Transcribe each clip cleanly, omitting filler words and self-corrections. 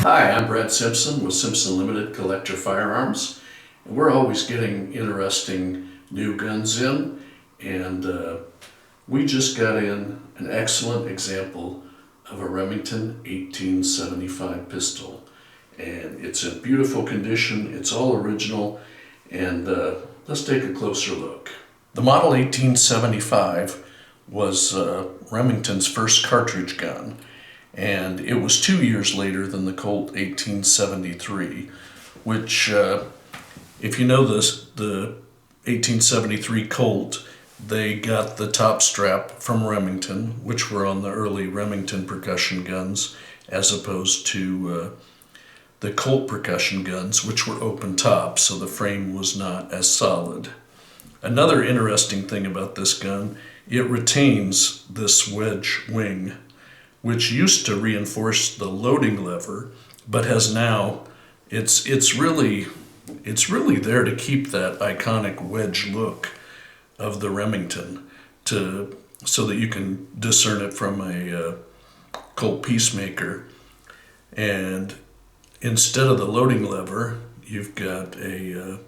Hi, I'm Brad Simpson with Simpson Limited Collector Firearms. And we're always getting interesting new guns in, and we just got in an excellent example of a Remington 1875 pistol. And it's in beautiful condition, it's all original, and let's take a closer look. The Model 1875 was Remington's first cartridge gun. And it was 2 years later than the Colt 1873, which, if you know this, the 1873 Colt, they got the top strap from Remington, which were on the early Remington percussion guns, as opposed to the Colt percussion guns, which were open top, so the frame was not as solid. Another interesting thing about this gun, it retains this wedge wing, which used to reinforce the loading lever, but has now, it's really there to keep that iconic wedge look of the Remington, so that you can discern it from a Colt Peacemaker. And instead of the loading lever, you've got a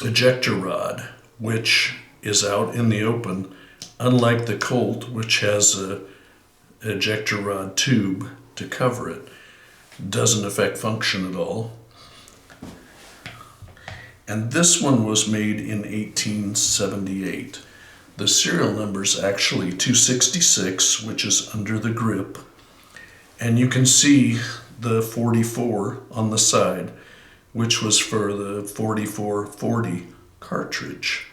ejector rod, which is out in the open, unlike the Colt, which has a ejector rod tube to cover it. Doesn't affect function at all. And this one was made in 1878. The serial number is actually 266, which is under the grip. And you can see the 44 on the side, which was for the 4440 cartridge.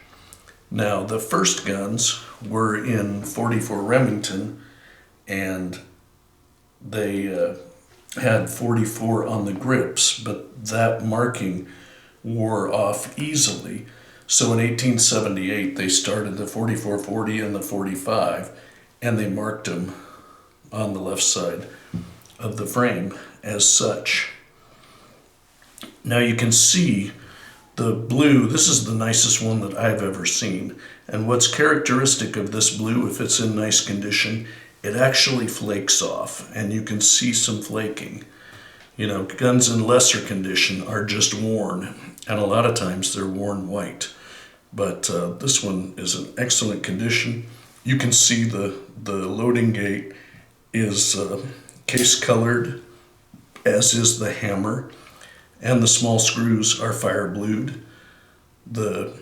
Now, the first guns were in 44 Remington, and they had 44 on the grips, but that marking wore off easily. So in 1878, they started the 4440 and the 45, and they marked them on the left side of the frame as such. Now you can see the blue. This is the nicest one that I've ever seen. And what's characteristic of this blue, if it's in nice condition, it actually flakes off, and you can see some flaking. You know, guns in lesser condition are just worn, and a lot of times they're worn white. But this one is in excellent condition. You can see the loading gate is case colored, as is the hammer, and the small screws are fire blued. The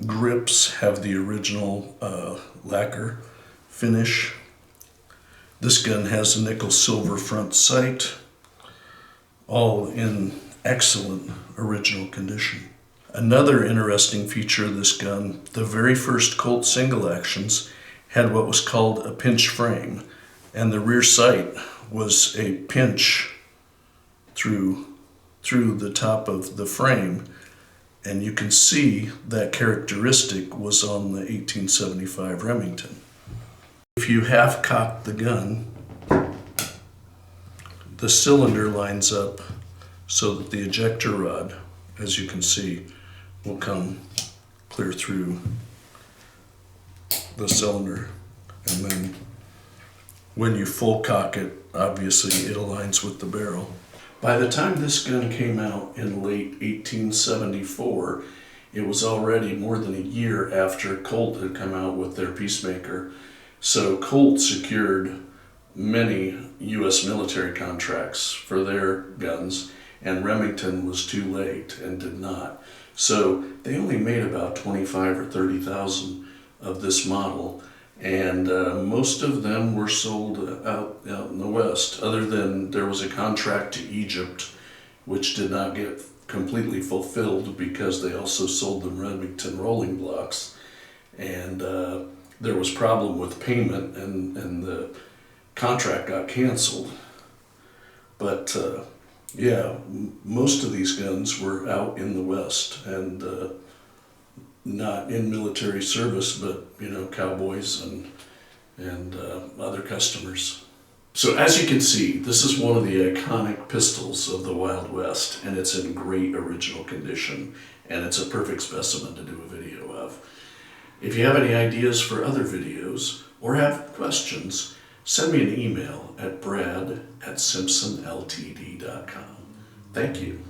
grips have the original lacquer finish. This gun has a nickel silver front sight, all in excellent original condition. Another interesting feature of this gun, the very first Colt single actions had what was called a pinch frame, and the rear sight was a pinch through the top of the frame, and you can see that characteristic was on the 1875 Remington. If you half cock the gun, the cylinder lines up so that the ejector rod, as you can see, will come clear through the cylinder. And then when you full cock it, obviously it aligns with the barrel. By the time this gun came out in late 1874, it was already more than a year after Colt had come out with their Peacemaker. So Colt secured many U.S. military contracts for their guns, and Remington was too late and did not. So they only made about 25 or 30,000 of this model, and most of them were sold out in the West, other than there was a contract to Egypt, which did not get completely fulfilled because they also sold them Remington rolling blocks, and there was problem with payment, and the contract got canceled. But yeah, most of these guns were out in the West, and not in military service, but you know, cowboys and other customers. So as you can see, this is one of the iconic pistols of the Wild West, and it's in great original condition, and it's a perfect specimen to do a video of. If you have any ideas for other videos or have questions, send me an email at brad@simpsonltd.com. Thank you.